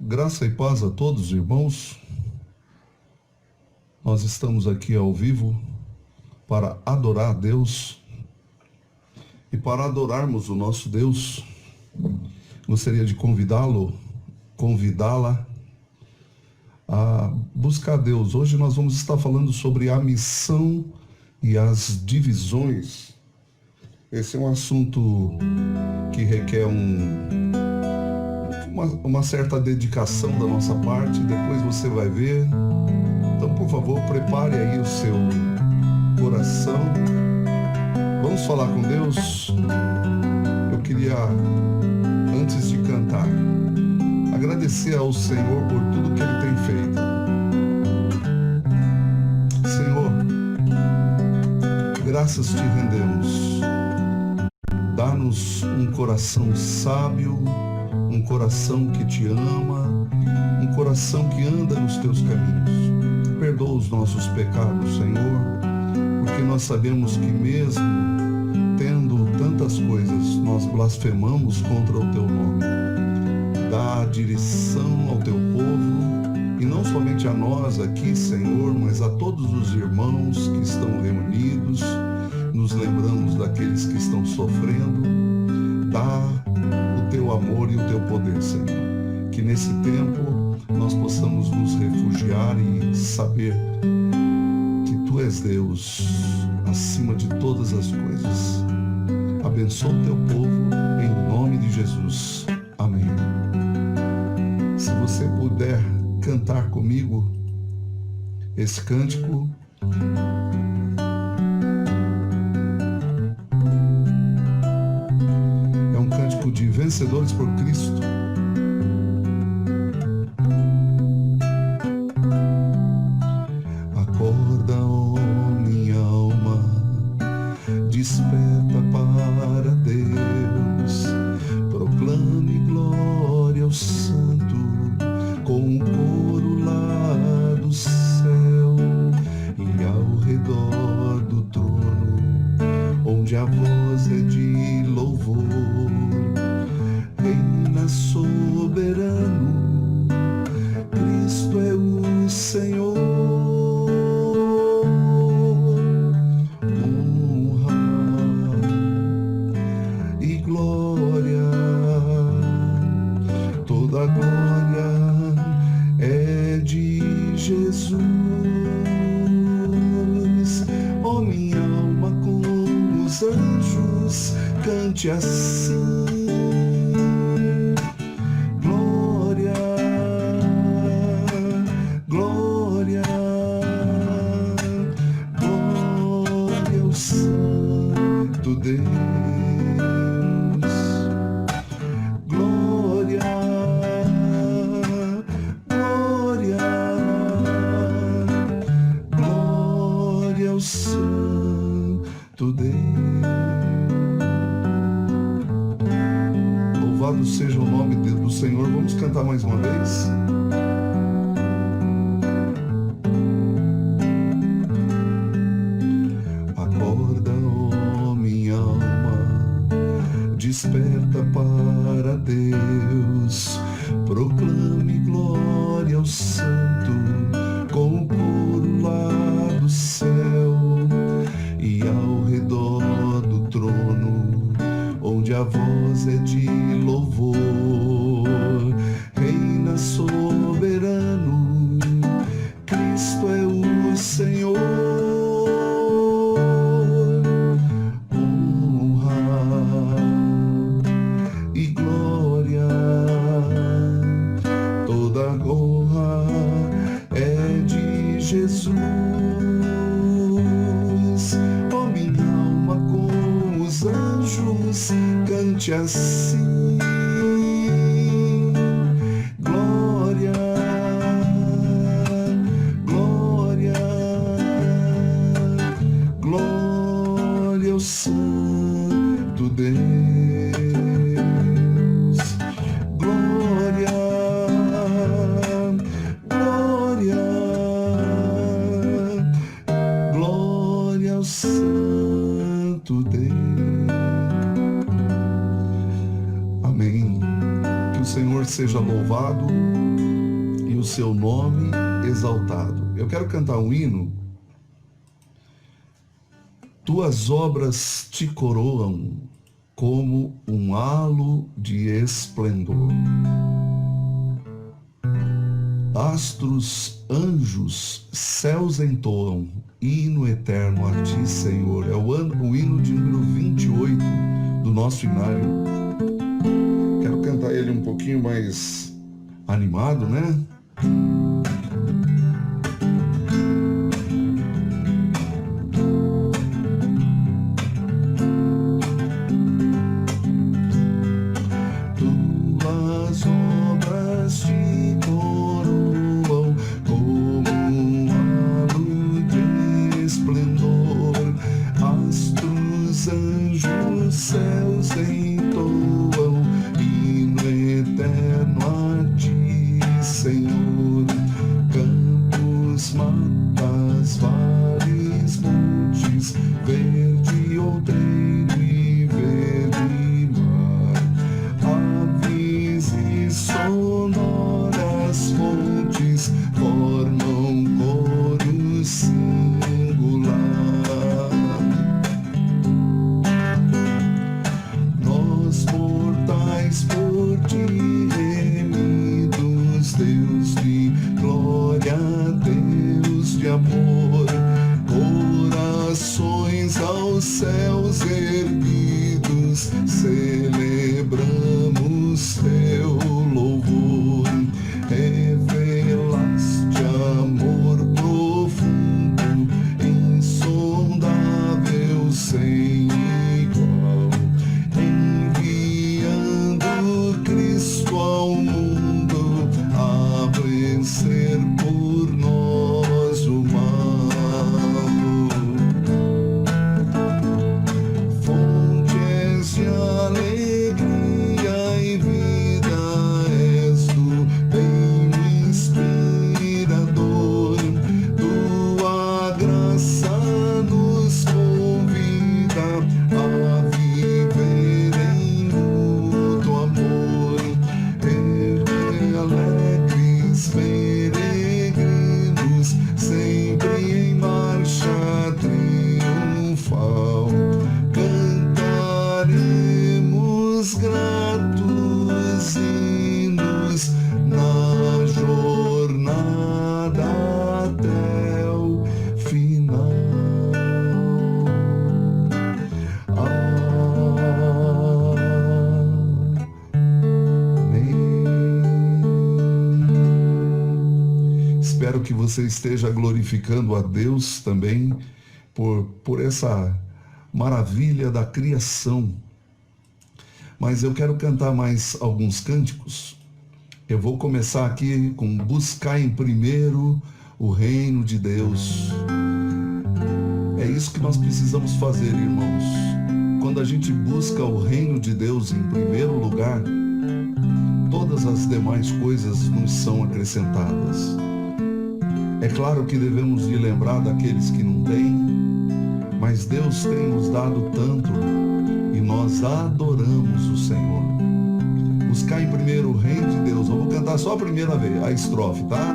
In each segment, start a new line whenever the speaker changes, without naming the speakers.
Graça e paz a todos, irmãos. Nós estamos aqui ao vivo para adorar a Deus. E para adorarmos o nosso Deus, gostaria de convidá-la a buscar Deus. Hoje nós vamos estar falando sobre a missão e as divisões. Esse é um assunto que requer uma certa dedicação da nossa parte. Depois você vai ver. Então, por favor, prepare aí o seu coração. Vamos falar com Deus. Eu queria, antes de cantar, agradecer ao Senhor por tudo que Ele tem feito. Senhor, graças te rendemos. Dá-nos um coração sábio, um coração que te ama, um coração que anda nos teus caminhos. Perdoa os nossos pecados, Senhor, porque nós sabemos que mesmo tendo tantas coisas, nós blasfemamos contra o teu nome. Dá direção ao teu povo, e não somente a nós aqui, Senhor, mas a todos os irmãos que estão reunidos. Nos lembramos daqueles que estão sofrendo. Dá o teu amor e o teu poder, Senhor. Que nesse tempo nós possamos nos refugiar e saber que Tu és Deus acima de todas as coisas. Abençoa o teu povo em nome de Jesus. Amém. Se você puder cantar comigo esse cântico. É um cântico de vencedores por Cristo. Acorda, ó minha alma, desperta para Deus, proclame glória ao Santo, com um coro lá do céu e ao redor do trono, onde a voz é de louvor. Reina soberano, Cristo é o Senhor. Honra e glória, toda glória é de Jesus. Ó minha alma, com os anjos, cante assim. Glória, glória, glória ao Santo Deus. Glória, glória, glória ao Santo Deus. Louvado seja o nome do Senhor. Vamos cantar mais uma vez. Acorda, ó minha alma, desperta para Deus, proclame glória ao Santo, com o coro lá do céu e ao redor do trono, onde a voz é de louvor. Reina soberano, Cristo é o Senhor. Honra e glória, toda honra é de Jesus. Ó minha alma, com os anjos, cante assim. Glória, glória, glória ao Santo Deus. Glória, glória, glória ao Santo Deus. Amém. Que o Senhor seja louvado, o seu nome exaltado. Eu quero cantar um hino. Tuas obras te coroam como um halo de esplendor. Astros, anjos, céus entoam, hino eterno a ti, Senhor. É o hino de número 28 do nosso inário. Quero cantar ele um pouquinho mais animado, né? Tuas obras te coroam como um halo de esplendor. Astros, anjos, céus entoam, hino eterno a ti, Senhor. Campos, matas, vales, montes, verde outreiro e verde mar, aves e sonoras fontes formam coro singular. Nós mortais por ti remidos, Deus de glória, Deus de amor, corações aos céus erguidos, celebramos teu louvor. Revelaste amor profundo, insondável, sem igual, enviando Cristo ao mundo a vencer por nós o mal. Fontes de alegria e vida, és tu bem inspirador. Tua graça nos convida a viver em mútuo amor. Alegres peregrinos, sempre em marcha triunfal, cantaremos gratos hinos na jornada até o final. Espero que você esteja glorificando a Deus também por essa maravilha da criação. Mas eu quero cantar mais alguns cânticos. Eu vou começar aqui com buscar em primeiro o reino de Deus. É isso que nós precisamos fazer, irmãos. Quando a gente busca o reino de Deus em primeiro lugar, todas as demais coisas nos são acrescentadas. É claro que devemos de lembrar daqueles que não têm, mas Deus tem nos dado tanto e nós adoramos o Senhor. Buscar em primeiro o reino de Deus. Eu vou cantar só a primeira vez, a estrofe, tá?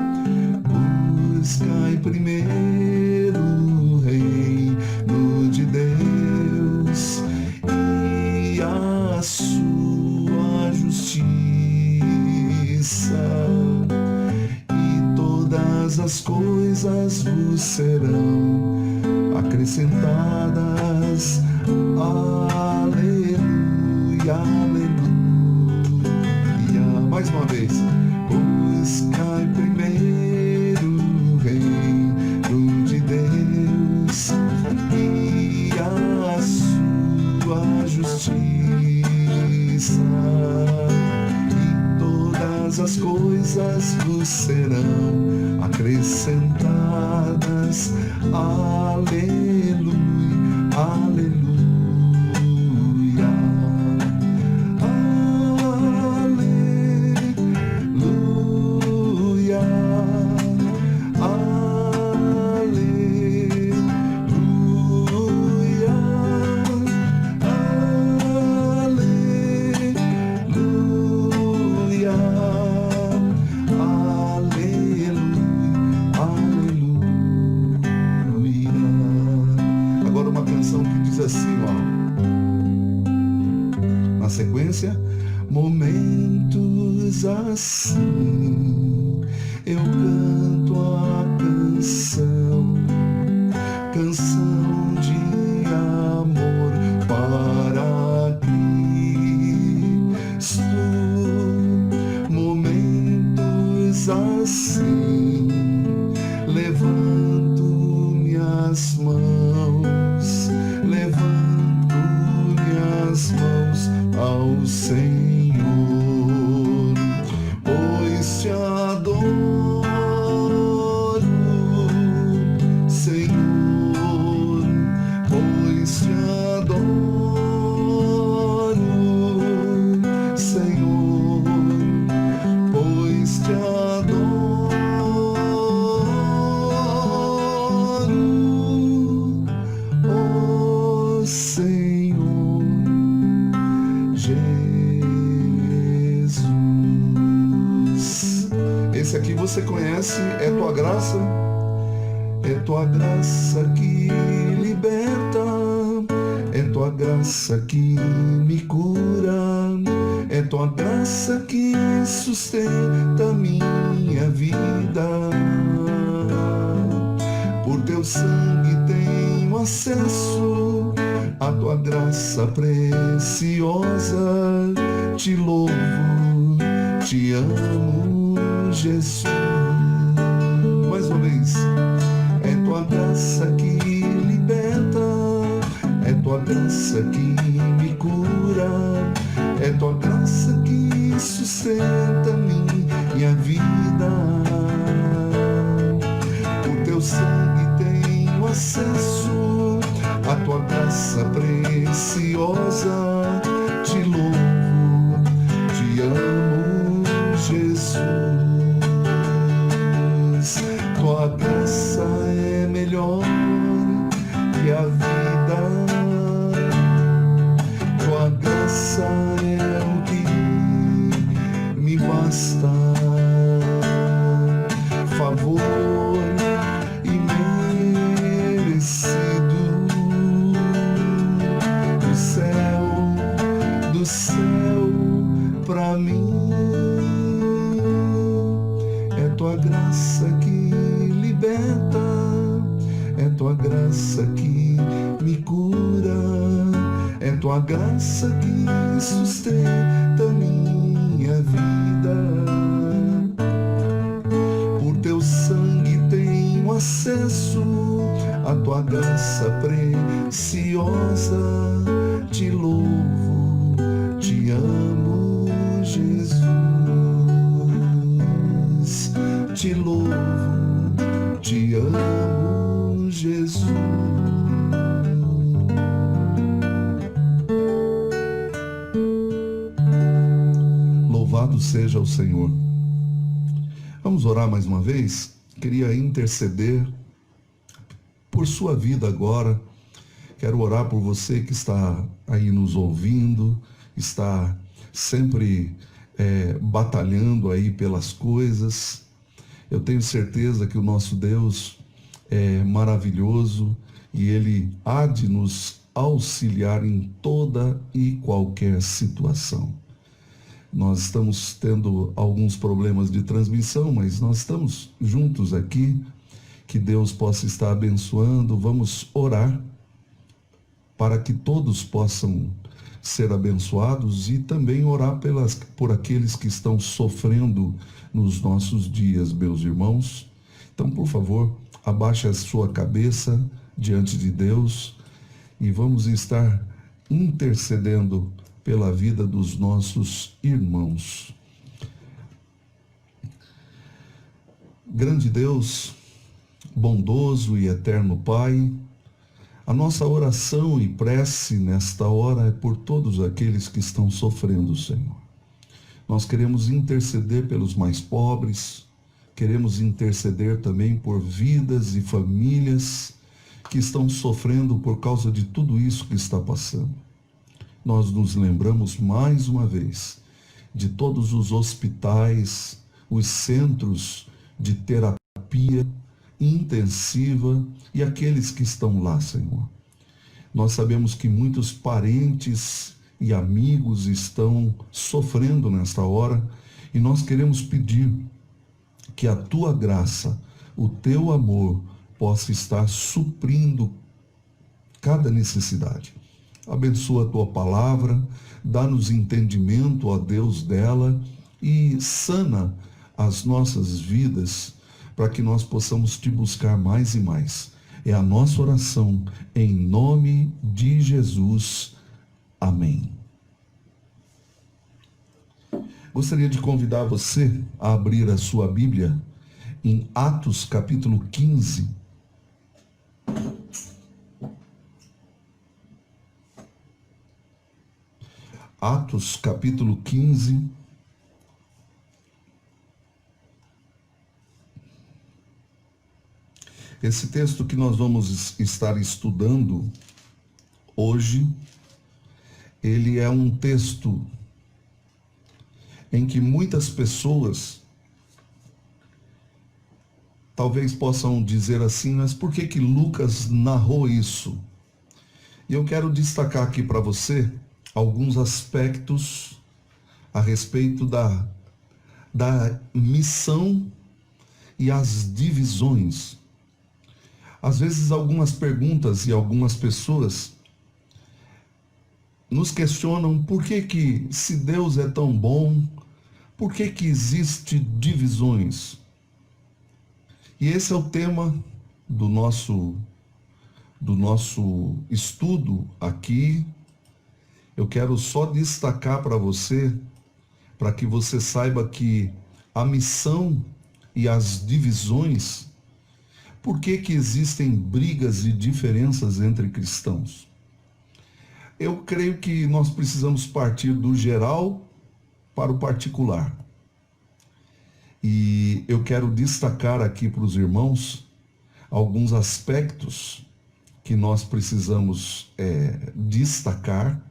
Buscar em primeiro o reino de Deus e a sua justiça, e todas as coisas vos serão acrescentadas. Aleluia, aleluia. Mais uma vez. Buscai primeiro o reino de Deus e a sua justiça, e todas as coisas vos serão acrescentadas. Aleluia, aleluia. Aleluia, assim eu canto a canção de amor para Cristo. Momentos assim levanto minhas mãos ao Senhor, pois te adoro, Senhor, pois te adoro, Senhor, pois te adoro, ó Senhor Jesus. Esse aqui você conhece, é tua graça que liberta, é tua graça que me cura, é tua graça que sustenta minha vida. Por teu sangue tenho acesso à tua graça preciosa. Te louvo, te amo, Jesus. Mais uma vez. É tua graça que liberta, é tua graça que me cura, é tua graça que sustenta minha vida. Por teu sangue tenho acesso à tua graça preciosa. Te louvo, te amo, Jesus. Tua graça é melhor que a vida, tua graça é o que me basta. Favor imerecido do céu pra mim. É tua graça que liberta, é tua graça que me cura, é tua graça que sustenta minha vida. Por teu sangue tenho acesso à tua graça preciosa. Te louvo, te amo, Jesus. Te louvo, te amo, Jesus. Louvado seja o Senhor. Vamos orar mais uma vez? Queria interceder por sua vida agora. Quero orar por você que está aí nos ouvindo, está sempre batalhando aí pelas coisas. Eu tenho certeza que o nosso Deus é maravilhoso e Ele há de nos auxiliar em toda e qualquer situação. Nós estamos tendo alguns problemas de transmissão, mas nós estamos juntos aqui. Que Deus possa estar abençoando. Vamos orar para que todos possam ser abençoados e também orar por aqueles que estão sofrendo nos nossos dias, meus irmãos. Então, por favor, abaixe a sua cabeça diante de Deus e vamos estar intercedendo pela vida dos nossos irmãos. Grande Deus, bondoso e eterno Pai, a nossa oração e prece nesta hora é por todos aqueles que estão sofrendo, Senhor. Nós queremos interceder pelos mais pobres, queremos interceder também por vidas e famílias que estão sofrendo por causa de tudo isso que está passando. Nós nos lembramos mais uma vez de todos os hospitais, os centros de terapia intensiva e aqueles que estão lá, Senhor. Nós sabemos que muitos parentes e amigos estão sofrendo nesta hora E nós queremos pedir que a tua graça, o teu amor, possa estar suprindo cada necessidade. Abençoa a tua palavra, dá-nos entendimento, ó Deus, dela e sana as nossas vidas para que nós possamos te buscar mais e mais. É a nossa oração, em nome de Jesus. Amém. Gostaria de convidar você a abrir a sua Bíblia em Atos capítulo 15. Atos capítulo 15. Esse texto que nós vamos estar estudando hoje, ele é um texto em que muitas pessoas talvez possam dizer assim, mas por que Lucas narrou isso? E eu quero destacar aqui para você alguns aspectos a respeito da missão e as divisões. Às vezes algumas perguntas e algumas pessoas nos questionam por que se Deus é tão bom, por que existe divisões? E esse é o tema do nosso estudo aqui. Eu quero só destacar para você, para que você saiba que a missão e as divisões, por que existem brigas e diferenças entre cristãos? Eu creio que nós precisamos partir do geral para o particular. E eu quero destacar aqui para os irmãos alguns aspectos que nós precisamos destacar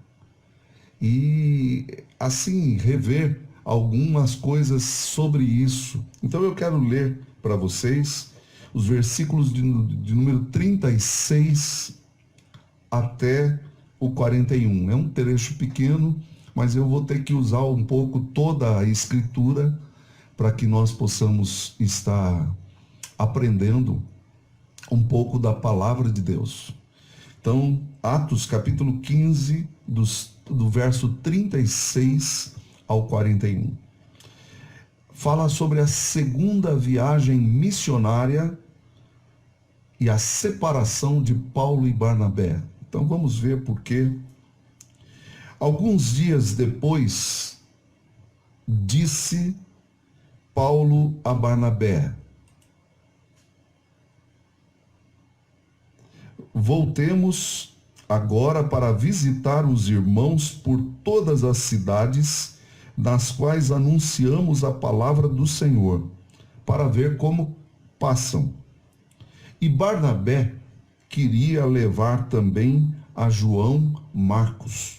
e, assim, rever algumas coisas sobre isso. Então eu quero ler para vocês os versículos de número 36 até o 41. É um trecho pequeno, mas eu vou ter que usar um pouco toda a escritura para que nós possamos estar aprendendo um pouco da palavra de Deus. Então, Atos capítulo 15, do verso 36 ao 41. Fala sobre a segunda viagem missionária e a separação de Paulo e Barnabé. Então vamos ver por quê. Alguns dias depois, disse Paulo a Barnabé: voltemos agora para visitar os irmãos por todas as cidades nas quais anunciamos a palavra do Senhor, para ver como passam. E Barnabé queria levar também a João Marcos,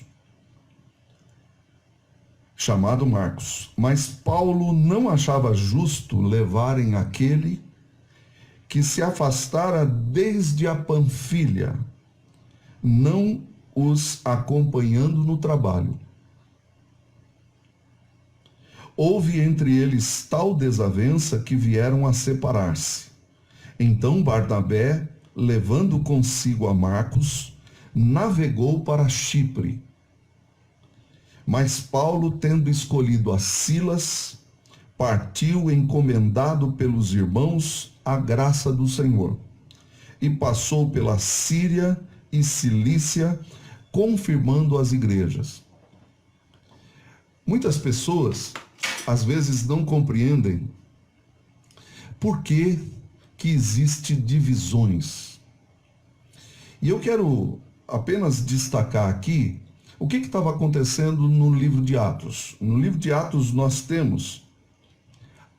chamado Marcos. Mas Paulo não achava justo levarem aquele que se afastara desde a Panfilha, não os acompanhando no trabalho. Houve entre eles tal desavença que vieram a separar-se. Então Barnabé, levando consigo a Marcos, navegou para Chipre. Mas Paulo, tendo escolhido a Silas, partiu encomendado pelos irmãos à graça do Senhor, e passou pela Síria e Cilícia, confirmando as igrejas. Muitas pessoas, às vezes, não compreendem por que existem divisões. E eu quero apenas destacar aqui o que estava acontecendo no livro de Atos. No livro de Atos nós temos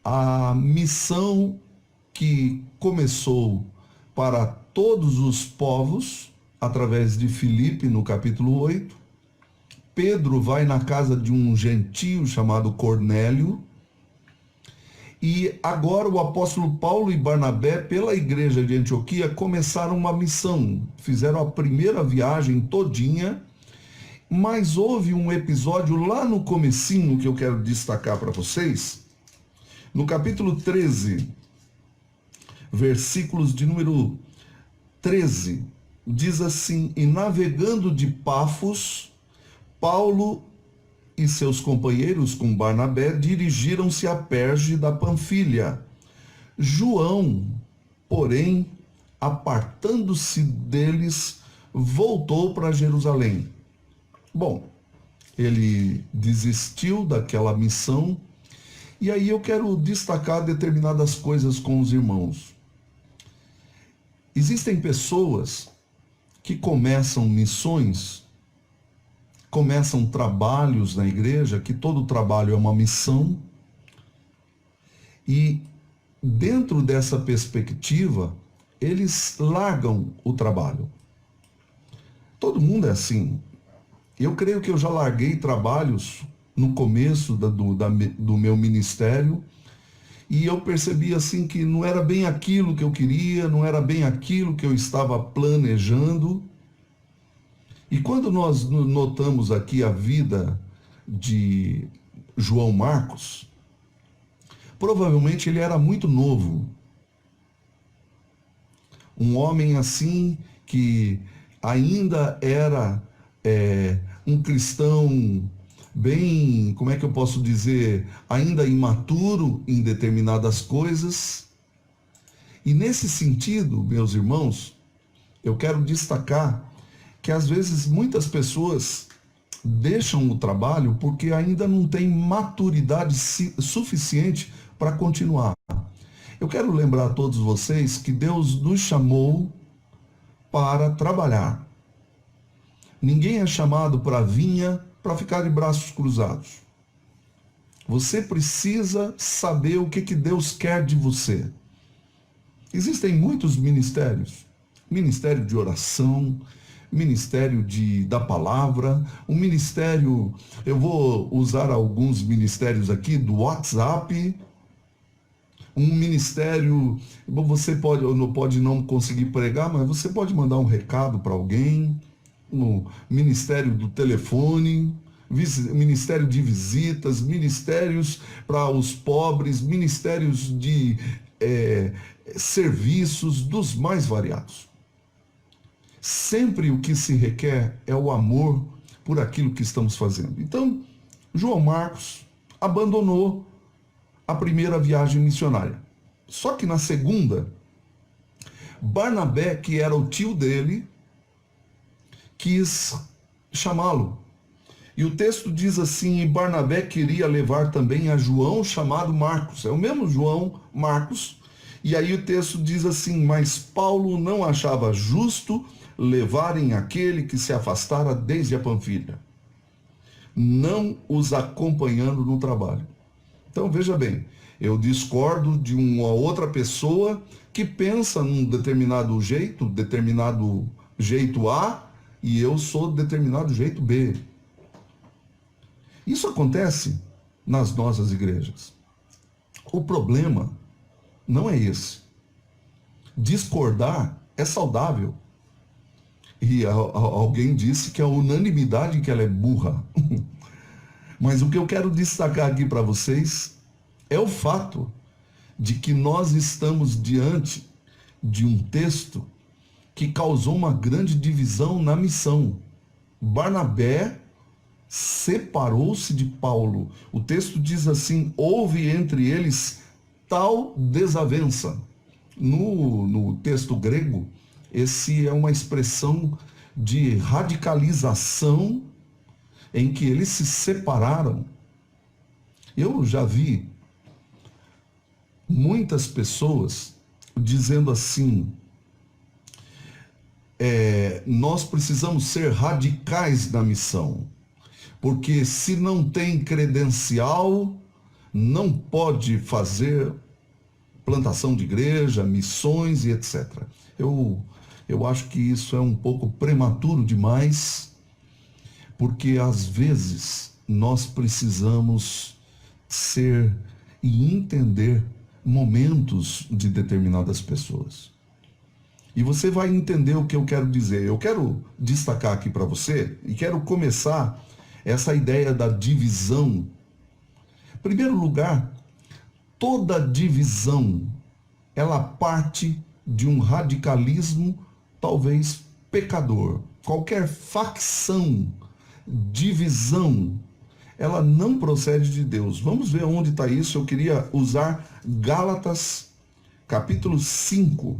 a missão que começou para todos os povos, através de Filipe, no capítulo 8. Pedro vai na casa de um gentio chamado Cornélio. E agora o apóstolo Paulo e Barnabé, pela igreja de Antioquia, começaram uma missão. Fizeram a primeira viagem todinha Mas houve um episódio lá no comecinho que eu quero destacar para vocês, no capítulo 13, versículos de número 13, diz assim: e navegando de Pafos, Paulo e seus companheiros com Barnabé dirigiram-se a Perge da Panfilha. João, porém, apartando-se deles, voltou para Jerusalém. Bom, ele desistiu daquela missão, e aí eu quero destacar determinadas coisas com os irmãos. Existem pessoas que começam missões, começam trabalhos na igreja, que todo trabalho é uma missão, e dentro dessa perspectiva, eles largam o trabalho. Todo mundo é assim. Eu creio que eu já larguei trabalhos no começo do meu ministério, e eu percebi assim que não era bem aquilo que eu queria, não era bem aquilo que eu estava planejando. E quando nós notamos aqui a vida de João Marcos, provavelmente ele era muito novo. Um homem assim que ainda era um cristão bem, como é que eu posso dizer, ainda imaturo em determinadas coisas. E nesse sentido, meus irmãos, eu quero destacar que às vezes muitas pessoas deixam o trabalho porque ainda não têm maturidade suficiente para continuar. Eu quero lembrar a todos vocês que Deus nos chamou para trabalhar. Ninguém é chamado para a vinha para ficar de braços cruzados. Você precisa saber o que Deus quer de você. Existem muitos ministérios. Ministério de oração, ministério da palavra, um ministério, eu vou usar alguns ministérios aqui do WhatsApp, um ministério, você pode não conseguir pregar, mas você pode mandar um recado para alguém, o ministério do telefone, ministério de visitas, ministérios para os pobres, ministérios de serviços dos mais variados. Sempre o que se requer é o amor por aquilo que estamos fazendo. Então, João Marcos abandonou a primeira viagem missionária. Só que na segunda, Barnabé, que era o tio dele, quis chamá-lo. E o texto diz assim: e Barnabé queria levar também a João, chamado Marcos. É o mesmo João, Marcos. E aí o texto diz assim: mas Paulo não achava justo levarem aquele que se afastara desde a Panfilha, não os acompanhando no trabalho. Então veja bem, eu discordo de uma outra pessoa que pensa num determinado jeito A, e eu sou determinado jeito B. Isso acontece nas nossas igrejas. O problema não é esse. Discordar é saudável. E alguém disse que a unanimidade que ela é burra. Mas o que eu quero destacar aqui para vocês é o fato de que nós estamos diante de um texto que causou uma grande divisão na missão. Barnabé separou-se de Paulo. O texto diz assim: houve entre eles tal desavença. No texto grego, esse é uma expressão de radicalização em que eles se separaram. Eu já vi muitas pessoas dizendo assim: nós precisamos ser radicais na missão, porque se não tem credencial, não pode fazer plantação de igreja, missões e etc. Eu acho que isso é um pouco prematuro demais, porque às vezes nós precisamos ser e entender momentos de determinadas pessoas. E você vai entender o que eu quero dizer. Eu quero destacar aqui para você e quero começar essa ideia da divisão. Em primeiro lugar, toda divisão, ela parte de um radicalismo, talvez pecador. Qualquer facção, divisão, ela não procede de Deus. Vamos ver onde está isso. Eu queria usar Gálatas, capítulo 5.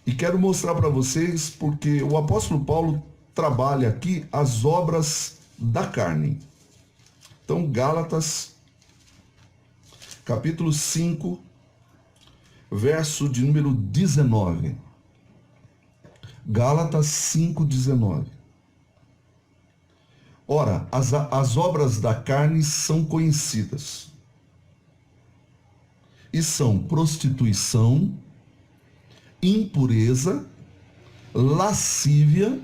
E quero mostrar para vocês, porque o apóstolo Paulo trabalha aqui as obras da carne. Então, Gálatas, capítulo 5, verso de número 19. Gálatas 5, 19. Ora, as obras da carne são conhecidas. E são prostituição, impureza, lascívia,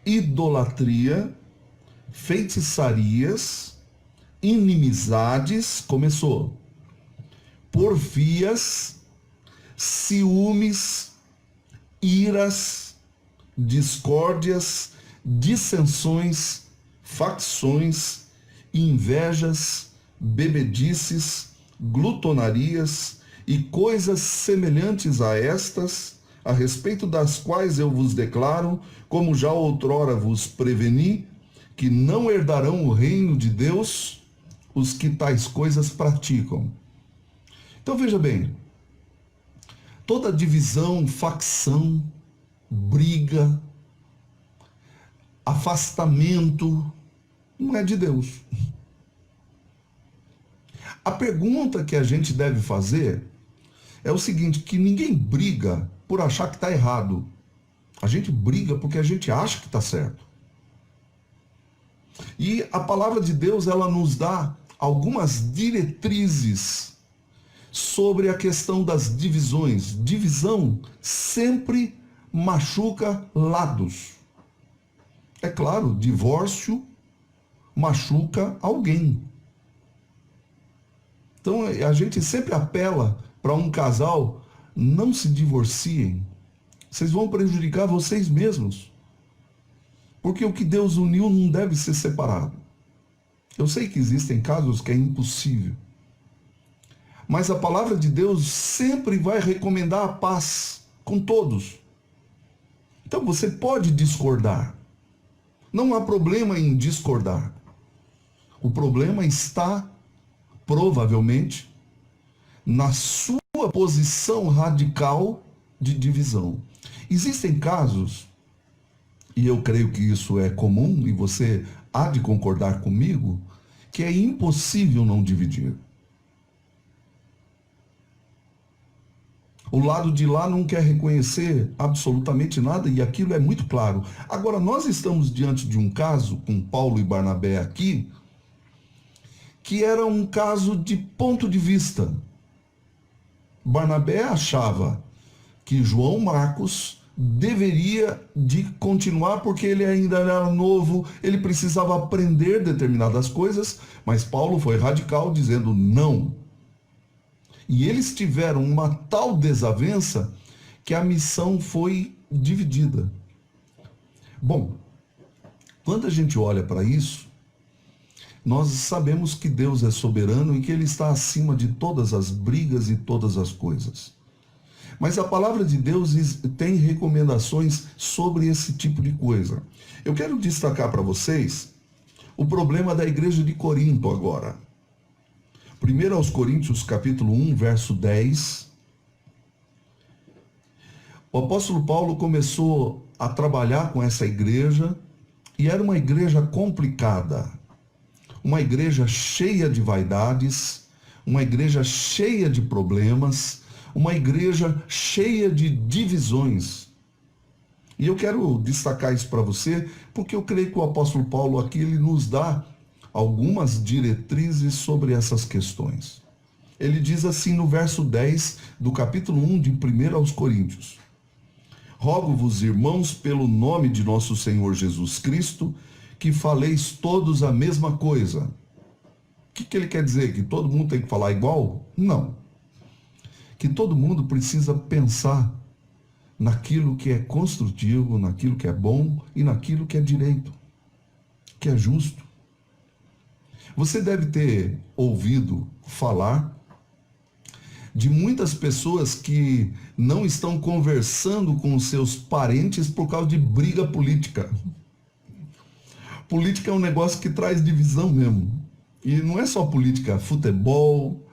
idolatria, feitiçarias, inimizades, começou, porfias, ciúmes, iras, discórdias, dissensões, facções, invejas, bebedices, glutonarias e coisas semelhantes a estas, a respeito das quais eu vos declaro, como já outrora vos preveni, que não herdarão o reino de Deus os que tais coisas praticam. Então veja bem, toda divisão, facção, briga, afastamento, não é de Deus. A pergunta que a gente deve fazer é o seguinte, que ninguém briga por achar que está errado. A gente briga porque a gente acha que está certo. E a palavra de Deus, ela nos dá algumas diretrizes sobre a questão das divisões. Divisão sempre machuca lados. É claro, divórcio machuca alguém. Então a gente sempre apela para um casal, não se divorciem. Vocês vão prejudicar vocês mesmos. Porque o que Deus uniu não deve ser separado. Eu sei que existem casos que é impossível. Mas a palavra de Deus sempre vai recomendar a paz com todos. Então você pode discordar. Não há problema em discordar. O problema está, provavelmente, na sua posição radical de divisão. Existem casos, e eu creio que isso é comum, e você há de concordar comigo, que é impossível não dividir. O lado de lá não quer reconhecer absolutamente nada, e aquilo é muito claro. Agora, nós estamos diante de um caso, com Paulo e Barnabé aqui, que era um caso de ponto de vista. Barnabé achava que João Marcos deveria de continuar porque ele ainda era novo, ele precisava aprender determinadas coisas, mas Paulo foi radical dizendo não. E eles tiveram uma tal desavença que a missão foi dividida. Bom, quando a gente olha para isso, nós sabemos que Deus é soberano e que Ele está acima de todas as brigas e todas as coisas. Mas a palavra de Deus tem recomendações sobre esse tipo de coisa. Eu quero destacar para vocês o problema da igreja de Corinto agora. 1 aos Coríntios, capítulo 1, verso 10. O apóstolo Paulo começou a trabalhar com essa igreja e era uma igreja complicada. Uma igreja cheia de vaidades, uma igreja cheia de problemas, uma igreja cheia de divisões. E eu quero destacar isso para você, porque eu creio que o apóstolo Paulo aqui ele nos dá algumas diretrizes sobre essas questões. Ele diz assim no verso 10 do capítulo 1 de 1 aos Coríntios: Rogo-vos, irmãos, pelo nome de nosso Senhor Jesus Cristo, que faleis todos a mesma coisa. O que ele quer dizer? Que todo mundo tem que falar igual? Não. que todo mundo precisa pensar naquilo que é construtivo, naquilo que é bom e naquilo que é direito, que é justo. Você deve ter ouvido falar de muitas pessoas que não estão conversando com os seus parentes por causa de briga política. Política é um negócio que traz divisão mesmo. E não é só política, futebol,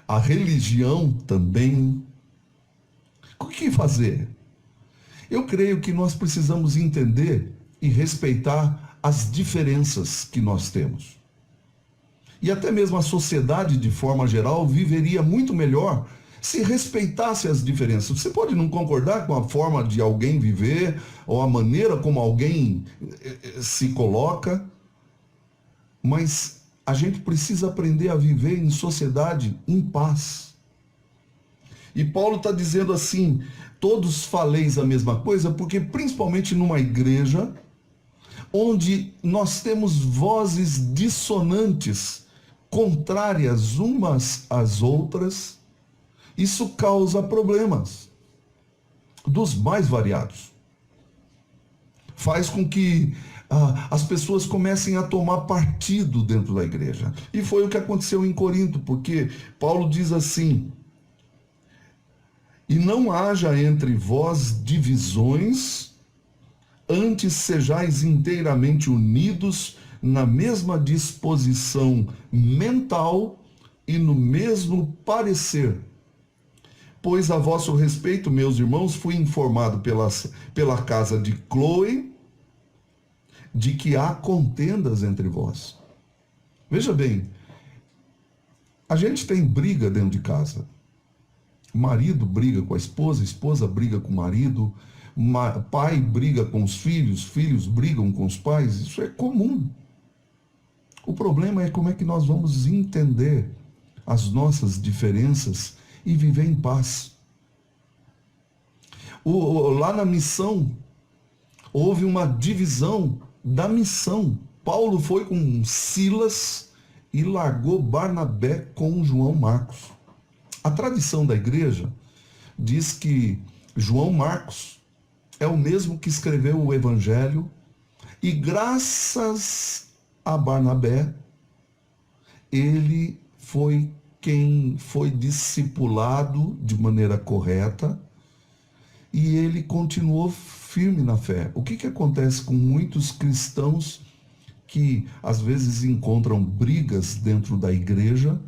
a religião também. O que fazer? Eu creio que nós precisamos entender e respeitar as diferenças que nós temos. E até mesmo a sociedade, de forma geral, viveria muito melhor se respeitasse as diferenças. Você pode não concordar com a forma de alguém viver, ou a maneira como alguém se coloca, mas a gente precisa aprender a viver em sociedade em paz. E Paulo está dizendo assim, todos faleis a mesma coisa, porque principalmente numa igreja, onde nós temos vozes dissonantes, contrárias umas às outras, isso causa problemas dos mais variados. Faz com que as pessoas comecem a tomar partido dentro da igreja. E foi o que aconteceu em Corinto, porque Paulo diz assim: e não haja entre vós divisões, antes sejais inteiramente unidos na mesma disposição mental e no mesmo parecer. Pois a vosso respeito, meus irmãos, fui informado pela casa de Cloe de que há contendas entre vós. Veja bem, a gente tem briga dentro de casa. O marido briga com a esposa briga com o marido, pai briga com os filhos, filhos brigam com os pais, isso é comum. O problema é como é que nós vamos entender as nossas diferenças e viver em paz. Lá na missão, houve uma divisão da missão. Paulo foi com Silas e largou Barnabé com João Marcos. A tradição da igreja diz que João Marcos é o mesmo que escreveu o Evangelho, e graças a Barnabé, ele foi quem foi discipulado de maneira correta e ele continuou firme na fé. O que acontece com muitos cristãos que às vezes encontram brigas dentro da igreja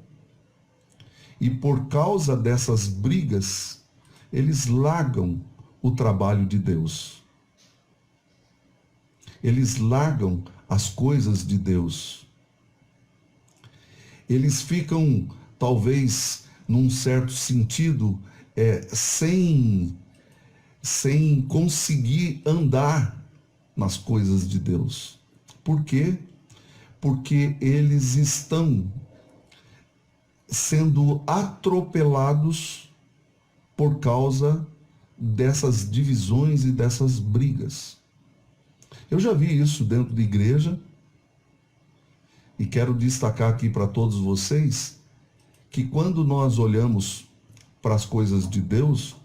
e por causa dessas brigas eles largam o trabalho de Deus. Eles largam as coisas de Deus. Eles ficam, talvez, num certo sentido, sem conseguir andar nas coisas de Deus. Por quê? Porque eles estão sendo atropelados por causa dessas divisões e dessas brigas. Eu já vi isso dentro da igreja e quero destacar aqui para todos vocês que quando nós olhamos para as coisas de Deus,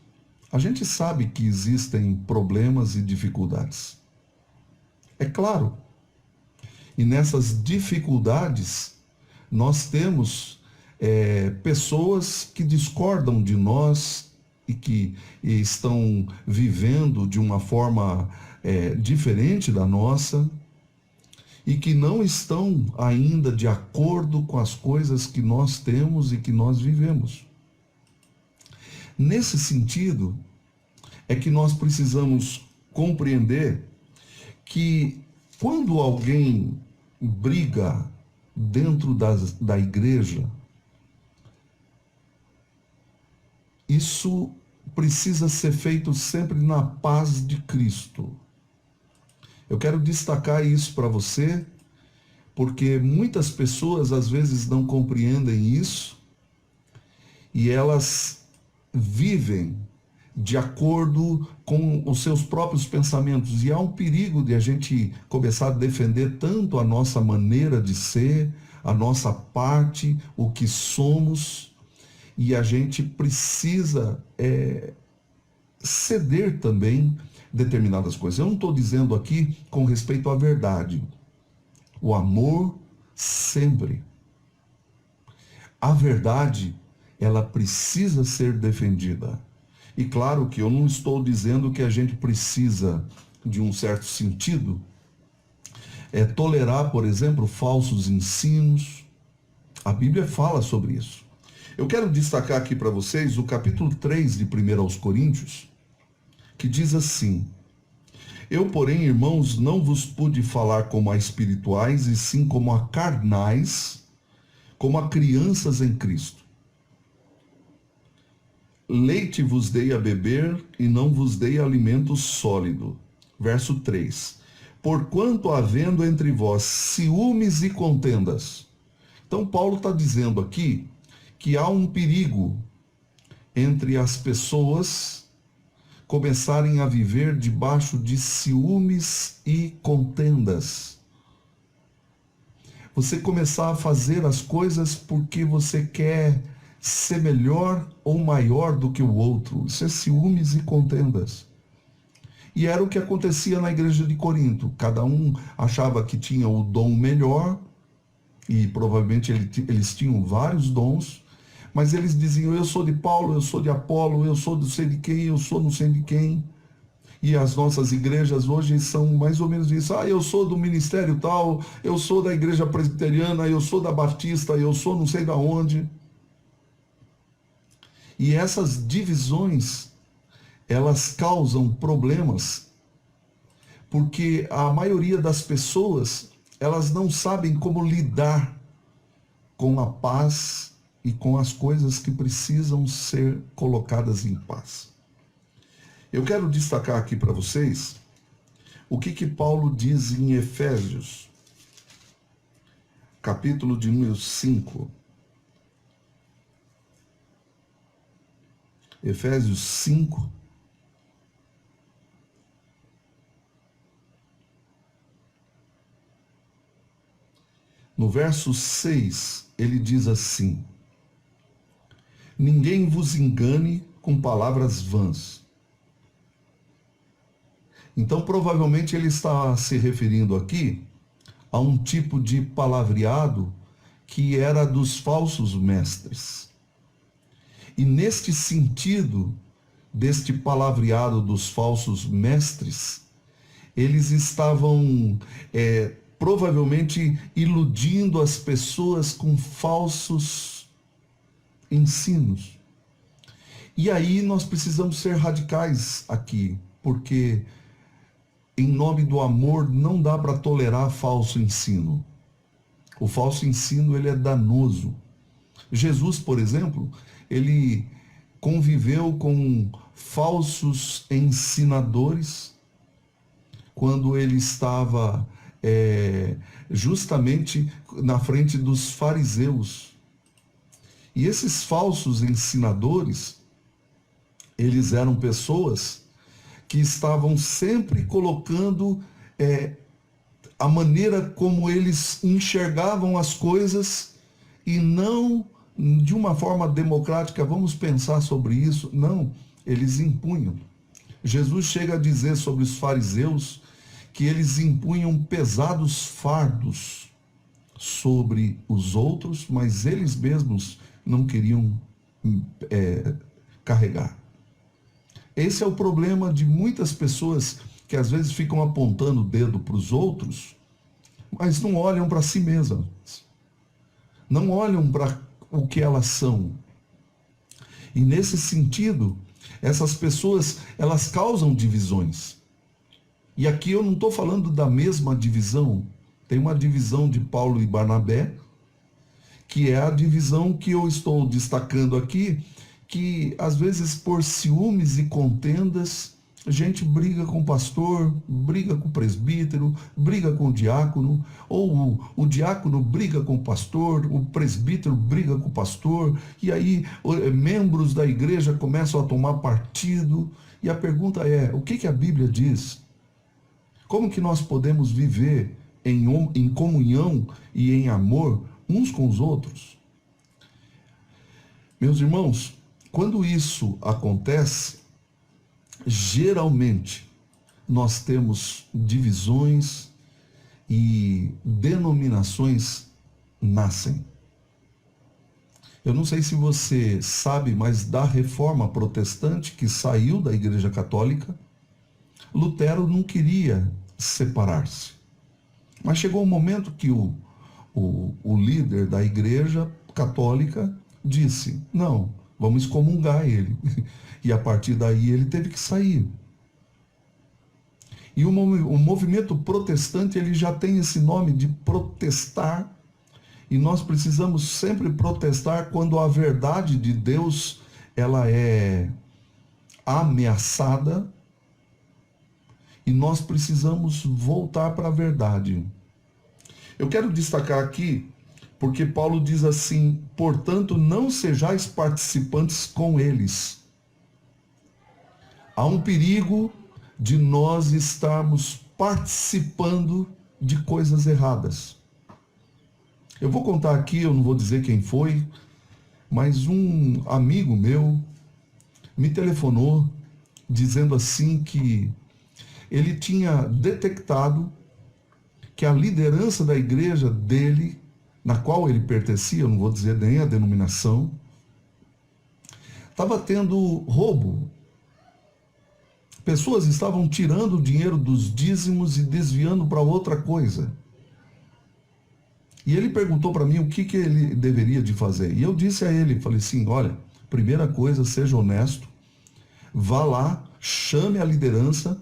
a gente sabe que existem problemas e dificuldades. É claro. E nessas dificuldades, nós temos pessoas que discordam de nós e que estão vivendo de uma forma diferente da nossa e que não estão ainda de acordo com as coisas que nós temos e que nós vivemos. Nesse sentido, é que nós precisamos compreender que quando alguém briga dentro da igreja, isso precisa ser feito sempre na paz de Cristo. Eu quero destacar isso para você, porque muitas pessoas às vezes não compreendem isso e elas vivem de acordo com os seus próprios pensamentos. E há um perigo de a gente começar a defender tanto a nossa maneira de ser, a nossa parte, o que somos, E a gente precisa ceder também determinadas coisas. Eu não estou dizendo aqui com respeito à verdade. O amor sempre. A verdade, ela precisa ser defendida. E claro que eu não estou dizendo que a gente precisa, de um certo sentido, tolerar, por exemplo, falsos ensinos. A Bíblia fala sobre isso. Eu quero destacar aqui para vocês o capítulo 3 de 1 aos Coríntios, que diz assim: Eu, porém, irmãos, não vos pude falar como a espirituais, e sim como a carnais, como a crianças em Cristo. Leite vos dei a beber, e não vos dei alimento sólido. Verso 3. Porquanto havendo entre vós ciúmes e contendas. Então Paulo está dizendo aqui que há um perigo entre as pessoas começarem a viver debaixo de ciúmes e contendas. Você começar a fazer as coisas porque você quer ser melhor ou maior do que o outro. Isso é ciúmes e contendas. E era o que acontecia na igreja de Corinto. Cada um achava que tinha o dom melhor, e provavelmente eles tinham vários dons, mas eles diziam: eu sou de Paulo, eu sou de Apolo, eu sou não sei de quem, eu sou não sei de quem. E as nossas igrejas hoje são mais ou menos isso. Eu sou do ministério tal, eu sou da igreja presbiteriana, eu sou da batista, eu sou não sei da onde. E essas divisões, elas causam problemas, porque a maioria das pessoas, elas não sabem como lidar com a paz e com as coisas que precisam ser colocadas em paz. Eu quero destacar aqui para vocês o que Paulo diz em Efésios, capítulo de número 5. Efésios 5. No verso 6, ele diz assim: Ninguém vos engane com palavras vãs. Então, provavelmente, ele está se referindo aqui a um tipo de palavreado que era dos falsos mestres. E neste sentido, deste palavreado dos falsos mestres, eles estavam provavelmente iludindo as pessoas com falsos ensinos. E aí nós precisamos ser radicais aqui, porque em nome do amor não dá para tolerar falso ensino. O falso ensino, ele é danoso. Jesus, por exemplo, ele conviveu com falsos ensinadores quando ele estava justamente na frente dos fariseus. E esses falsos ensinadores, eles eram pessoas que estavam sempre colocando a maneira como eles enxergavam as coisas, e não de uma forma democrática, vamos pensar sobre isso. Não, eles impunham. Jesus chega a dizer sobre os fariseus que eles impunham pesados fardos sobre os outros, mas eles mesmos não queriam carregar. Esse é o problema de muitas pessoas que às vezes ficam apontando o dedo para os outros, mas não olham para si mesmas. Não olham para o que elas são. E nesse sentido, essas pessoas, elas causam divisões. E aqui eu não estou falando da mesma divisão. Tem uma divisão de Paulo e Barnabé, que é a divisão que eu estou destacando aqui, que às vezes por ciúmes e contendas, a gente briga com o pastor, briga com o presbítero, briga com o diácono, ou o diácono briga com o pastor, o presbítero briga com o pastor, e aí membros da igreja começam a tomar partido. E a pergunta é: o que a Bíblia diz? Como que nós podemos viver em comunhão e em amor uns com os outros? Meus irmãos, quando isso acontece, geralmente nós temos divisões e denominações nascem. Eu não sei se você sabe, mas da Reforma Protestante, que saiu da Igreja Católica, Lutero não queria separar-se. Mas chegou um momento que o líder da Igreja Católica disse, não, vamos excomungar ele. E a partir daí ele teve que sair. E o movimento protestante, ele já tem esse nome de protestar. E nós precisamos sempre protestar quando a verdade de Deus ela é ameaçada. E nós precisamos voltar para a verdade. Eu quero destacar aqui, porque Paulo diz assim, portanto, não sejais participantes com eles. Há um perigo de nós estarmos participando de coisas erradas. Eu vou contar aqui, eu não vou dizer quem foi, mas um amigo meu me telefonou dizendo assim que ele tinha detectado que a liderança da igreja dele, na qual ele pertencia, eu não vou dizer nem a denominação, estava tendo roubo. Pessoas estavam tirando o dinheiro dos dízimos e desviando para outra coisa. E ele perguntou para mim o que ele deveria de fazer. E eu disse a ele, falei assim, olha, primeira coisa, seja honesto, vá lá, chame a liderança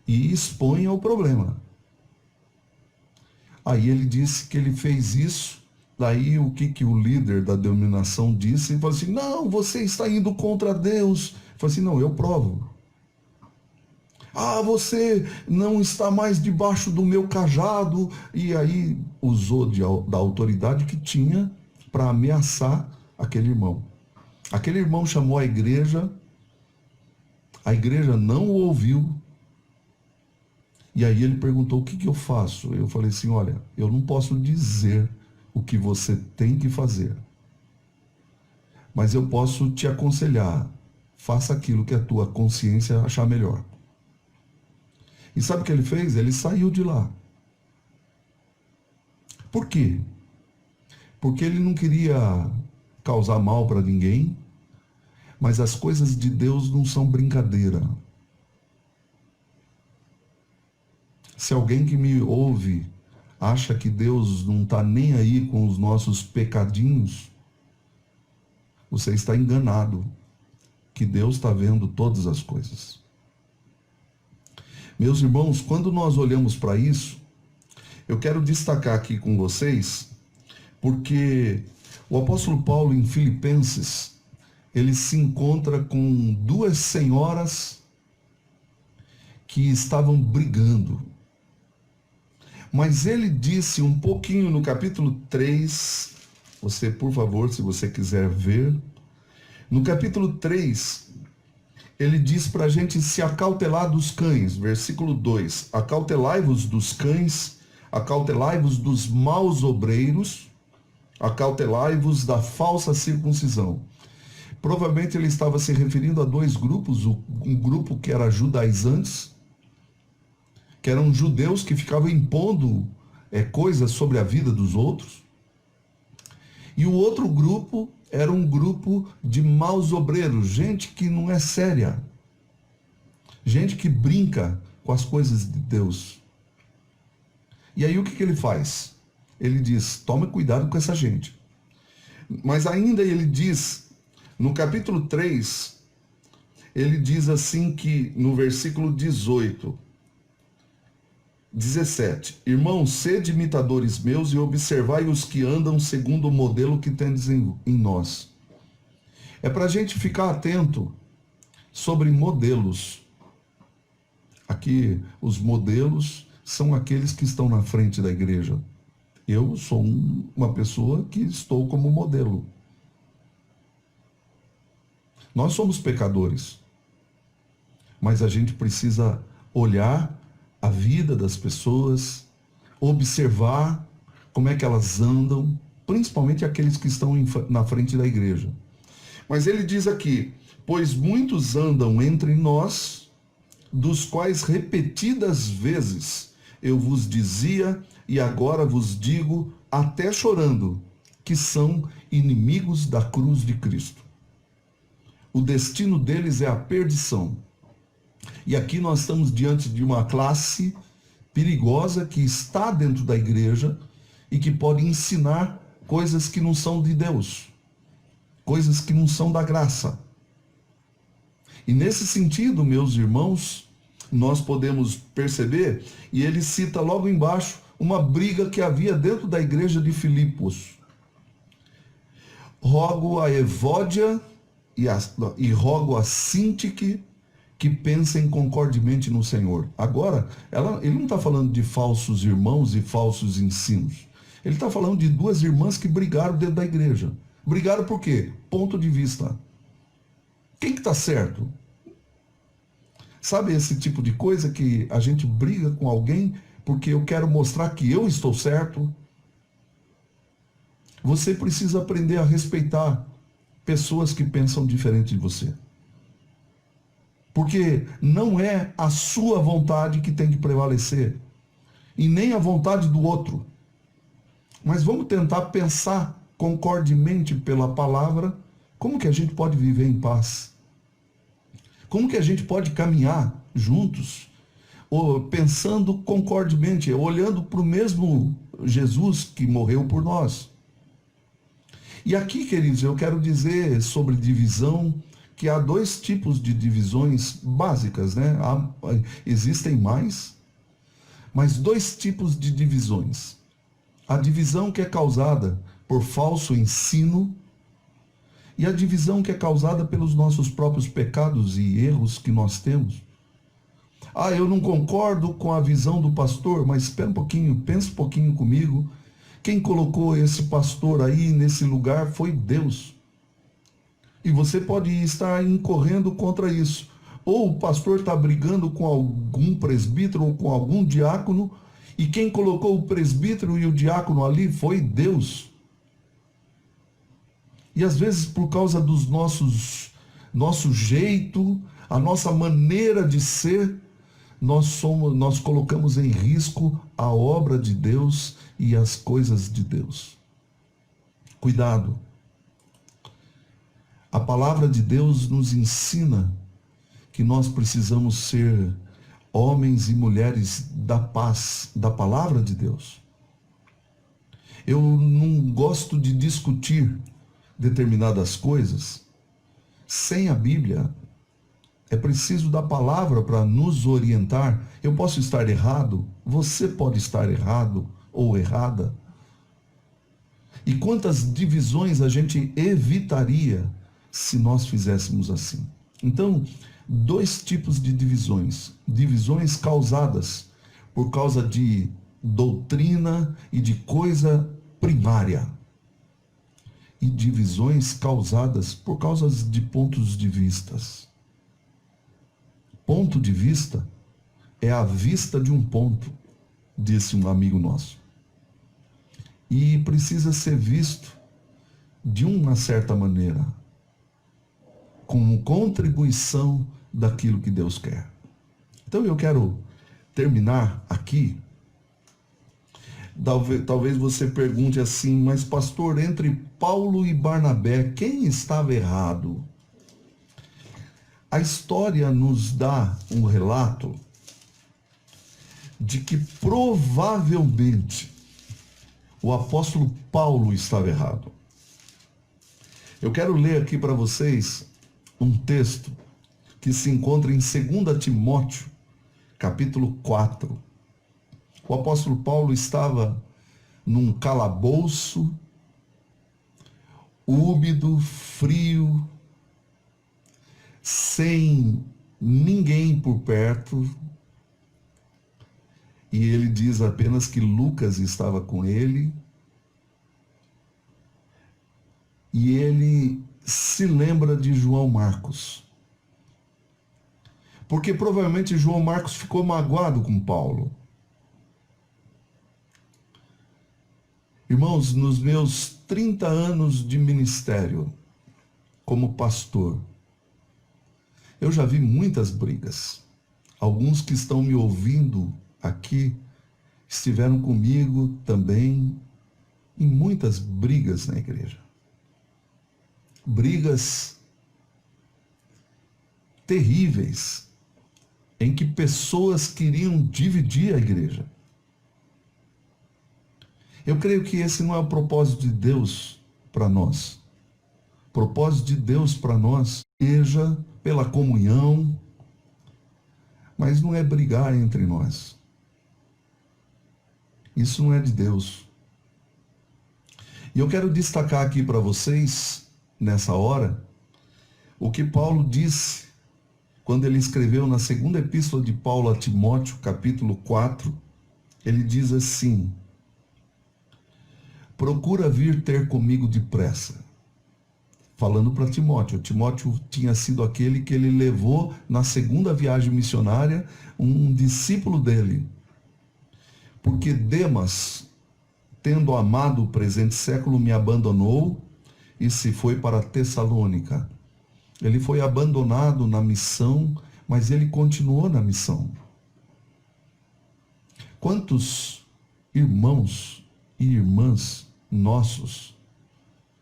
e exponha o problema. Aí ele disse que ele fez isso, daí o que o líder da denominação disse, ele falou assim, não, você está indo contra Deus. Eu falei assim, não, eu provo. Ah, você não está mais debaixo do meu cajado. E aí usou da autoridade que tinha para ameaçar aquele irmão. Aquele irmão chamou a igreja não o ouviu. E aí ele perguntou, o que eu faço? Eu falei assim, olha, eu não posso dizer o que você tem que fazer. Mas eu posso te aconselhar, faça aquilo que a tua consciência achar melhor. E sabe o que ele fez? Ele saiu de lá. Por quê? Porque ele não queria causar mal para ninguém, mas as coisas de Deus não são brincadeira. Se alguém que me ouve acha que Deus não está nem aí com os nossos pecadinhos, você está enganado, que Deus está vendo todas as coisas. Meus irmãos, quando nós olhamos para isso, eu quero destacar aqui com vocês, porque o apóstolo Paulo em Filipenses, ele se encontra com duas senhoras que estavam brigando. Mas ele disse um pouquinho no capítulo 3, você, por favor, se você quiser ver, no capítulo 3, ele diz para a gente se acautelar dos cães, versículo 2, acautelai-vos dos cães, acautelai-vos dos maus obreiros, acautelai-vos da falsa circuncisão. Provavelmente ele estava se referindo a dois grupos, um grupo que era judaizantes, que eram judeus que ficavam impondo coisas sobre a vida dos outros, e o outro grupo era um grupo de maus obreiros, gente que não é séria, gente que brinca com as coisas de Deus. E aí o que ele faz? Ele diz, tome cuidado com essa gente. Mas ainda ele diz, no capítulo 3, ele diz assim que, no versículo 17, irmãos, sede imitadores meus e observai os que andam segundo o modelo que tendes em nós. É para a gente ficar atento sobre modelos. Aqui, os modelos são aqueles que estão na frente da igreja. Eu sou uma pessoa que estou como modelo. Nós somos pecadores, mas a gente precisa olhar a vida das pessoas, observar como é que elas andam, principalmente aqueles que estão na frente da igreja. Mas ele diz aqui: pois muitos andam entre nós, dos quais repetidas vezes eu vos dizia, e agora vos digo, até chorando, que são inimigos da cruz de Cristo. O destino deles é a perdição. E aqui nós estamos diante de uma classe perigosa que está dentro da igreja e que pode ensinar coisas que não são de Deus, coisas que não são da graça. E nesse sentido, meus irmãos, nós podemos perceber, e ele cita logo embaixo, uma briga que havia dentro da igreja de Filipos. Rogo a Evódia e rogo a Sintique que pensem concordemente no Senhor. Agora, ele não está falando de falsos irmãos e falsos ensinos. Ele está falando de duas irmãs que brigaram dentro da igreja. Brigaram por quê? Ponto de vista. Quem que está certo? Sabe esse tipo de coisa que a gente briga com alguém porque eu quero mostrar que eu estou certo? Você precisa aprender a respeitar pessoas que pensam diferente de você. Porque não é a sua vontade que tem que prevalecer, e nem a vontade do outro. Mas vamos tentar pensar concordemente pela palavra, como que a gente pode viver em paz? Como que a gente pode caminhar juntos, ou pensando concordemente, olhando para o mesmo Jesus que morreu por nós? E aqui, queridos, eu quero dizer sobre divisão, que há dois tipos de divisões básicas, né? Existem mais, mas dois tipos de divisões. A divisão que é causada por falso ensino e a divisão que é causada pelos nossos próprios pecados e erros que nós temos. Eu não concordo com a visão do pastor, mas espera um pouquinho, pensa um pouquinho comigo. Quem colocou esse pastor aí nesse lugar foi Deus. E você pode estar incorrendo contra isso. Ou o pastor está brigando com algum presbítero ou com algum diácono, e quem colocou o presbítero e o diácono ali foi Deus. E às vezes por causa dos nosso jeito, a nossa maneira de ser, nós colocamos em risco a obra de Deus e as coisas de Deus. Cuidado. A palavra de Deus nos ensina que nós precisamos ser homens e mulheres da paz, da palavra de Deus. Eu não gosto de discutir determinadas coisas sem a Bíblia. É preciso da palavra para nos orientar. Eu posso estar errado, você pode estar errado ou errada. E quantas divisões a gente evitaria se nós fizéssemos assim? Então, dois tipos de divisões. Divisões causadas por causa de doutrina e de coisa primária. E divisões causadas por causa de pontos de vistas. Ponto de vista é a vista de um ponto, disse um amigo nosso. E precisa ser visto de uma certa maneira, como contribuição daquilo que Deus quer. Então eu quero terminar aqui. Talvez você pergunte assim, mas pastor, entre Paulo e Barnabé, quem estava errado? A história nos dá um relato de que provavelmente o apóstolo Paulo estava errado. Eu quero ler aqui para vocês um texto que se encontra em 2 Timóteo, capítulo 4. O apóstolo Paulo estava num calabouço, úmido, frio, sem ninguém por perto, e ele diz apenas que Lucas estava com ele, e ele se lembra de João Marcos, porque provavelmente João Marcos ficou magoado com Paulo. Irmãos, nos meus 30 anos de ministério, como pastor, eu já vi muitas brigas. Alguns que estão me ouvindo aqui estiveram comigo também em muitas brigas na igreja. Brigas terríveis, em que pessoas queriam dividir a igreja. Eu creio que esse não é o propósito de Deus para nós. O propósito de Deus para nós, seja pela comunhão, mas não é brigar entre nós. Isso não é de Deus. E eu quero destacar aqui para vocês, nessa hora, o que Paulo disse quando ele escreveu na segunda epístola de Paulo a Timóteo, capítulo 4, ele diz assim: procura vir ter comigo depressa. Falando para Timóteo. Timóteo tinha sido aquele que ele levou na segunda viagem missionária, um discípulo dele. Porque Demas, tendo amado o presente século, me abandonou e se foi para Tessalônica. Ele foi abandonado na missão, mas ele continuou na missão. Quantos irmãos e irmãs nossos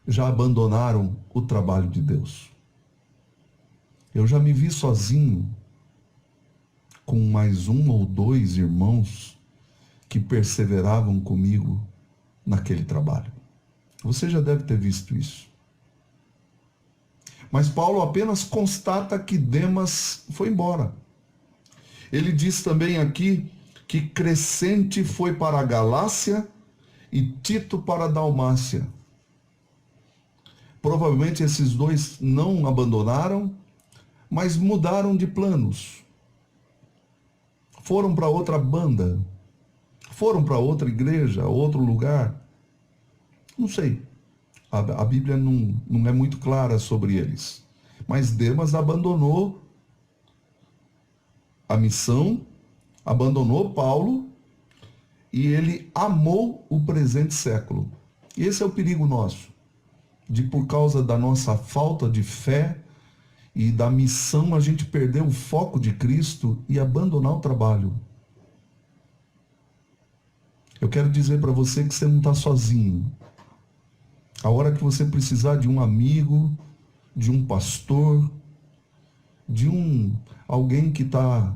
já abandonaram o trabalho de Deus? Eu já me vi sozinho com mais um ou dois irmãos que perseveravam comigo naquele trabalho. Você já deve ter visto isso. Mas Paulo apenas constata que Demas foi embora. Ele diz também aqui que Crescente foi para a Galácia e Tito para a Dalmácia. Provavelmente esses dois não abandonaram, mas mudaram de planos. Foram para outra banda, foram para outra igreja, outro lugar. Não sei. A Bíblia não é muito clara sobre eles. Mas Demas abandonou a missão, abandonou Paulo e ele amou o presente século. E esse é o perigo nosso, de por causa da nossa falta de fé e da missão a gente perder o foco de Cristo e abandonar o trabalho. Eu quero dizer para você que você não está sozinho. A hora que você precisar de um amigo, de um pastor, de alguém que está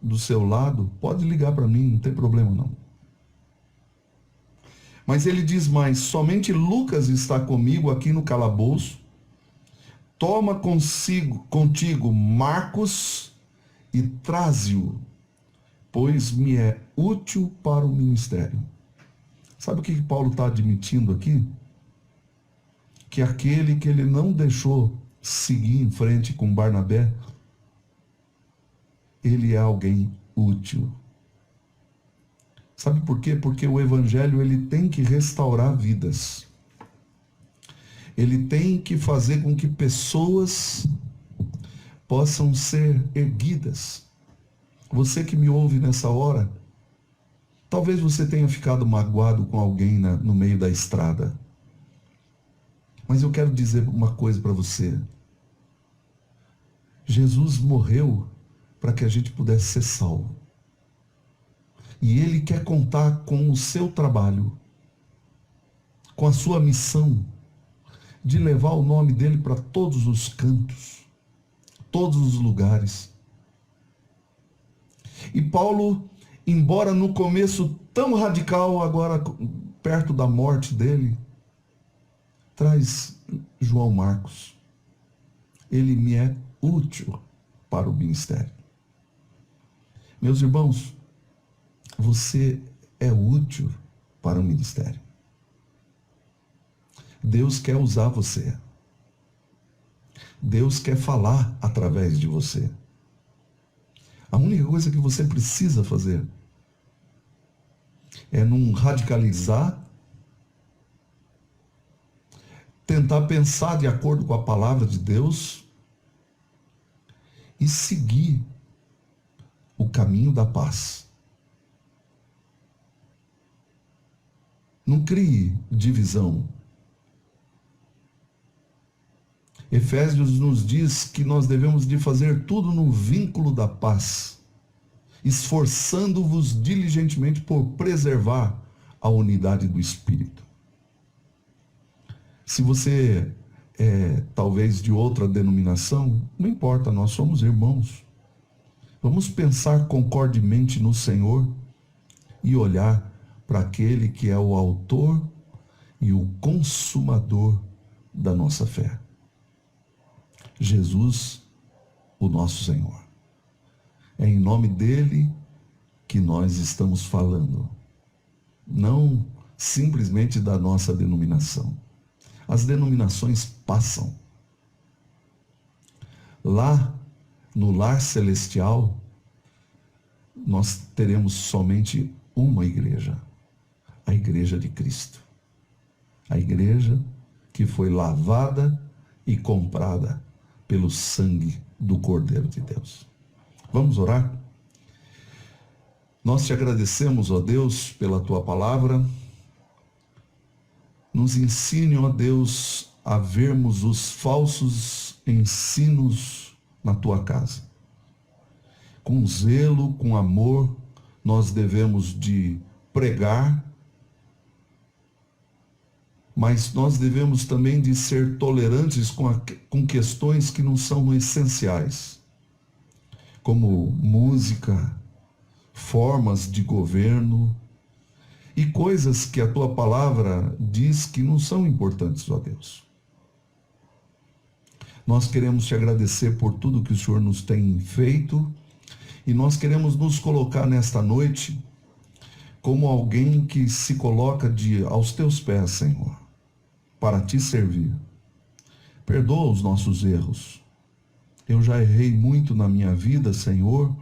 do seu lado, pode ligar para mim, não tem problema não. Mas ele diz mais: somente Lucas está comigo aqui no calabouço. Toma contigo Marcos e traze-o, pois me é útil para o ministério. Sabe o que Paulo está admitindo aqui? Que aquele que ele não deixou seguir em frente com Barnabé, ele é alguém útil. Sabe por quê? Porque o evangelho ele tem que restaurar vidas. Ele tem que fazer com que pessoas possam ser erguidas. Você que me ouve nessa hora, talvez você tenha ficado magoado com alguém no meio da estrada. Mas eu quero dizer uma coisa para você. Jesus morreu para que a gente pudesse ser salvo. E Ele quer contar com o seu trabalho, com a sua missão de levar o nome dele para todos os cantos, todos os lugares. E Paulo, embora no começo tão radical, agora perto da morte dele, traz João Marcos. Ele me é útil para o ministério. Meus irmãos, você é útil para o ministério. Deus quer usar você. Deus quer falar através de você. A única coisa que você precisa fazer é não radicalizar, tentar pensar de acordo com a palavra de Deus e seguir o caminho da paz. Não crie divisão. Efésios nos diz que nós devemos de fazer tudo no vínculo da paz, esforçando-vos diligentemente por preservar a unidade do Espírito. Se você é talvez de outra denominação, não importa, nós somos irmãos. Vamos pensar concordemente no Senhor e olhar para aquele que é o autor e o consumador da nossa fé. Jesus, o nosso Senhor. É em nome dele que nós estamos falando, não simplesmente da nossa denominação. As denominações passam. Lá, no lar celestial, nós teremos somente uma igreja, a igreja de Cristo. A igreja que foi lavada e comprada pelo sangue do Cordeiro de Deus. Vamos orar? Nós te agradecemos, ó Deus, pela tua palavra. Nos ensine, ó Deus, a vermos os falsos ensinos na tua casa. Com zelo, com amor, nós devemos de pregar, mas nós devemos também de ser tolerantes com questões que não são essenciais, como música, formas de governo e coisas que a tua palavra diz que não são importantes, ó Deus. Nós queremos te agradecer por tudo que o Senhor nos tem feito e nós queremos nos colocar nesta noite como alguém que se coloca aos teus pés, Senhor, para te servir. Perdoa os nossos erros. Eu já errei muito na minha vida, Senhor,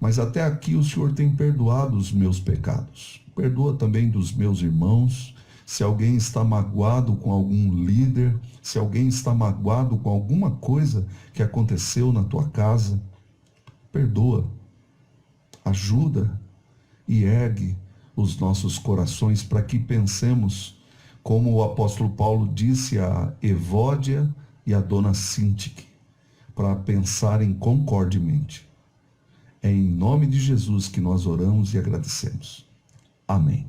mas até aqui o Senhor tem perdoado os meus pecados. Perdoa também dos meus irmãos. Se alguém está magoado com algum líder, se alguém está magoado com alguma coisa que aconteceu na tua casa, perdoa, ajuda e ergue os nossos corações para que pensemos como o apóstolo Paulo disse a Evódia e a dona Sintique, para pensarem concordemente. É em nome de Jesus que nós oramos e agradecemos. Amém.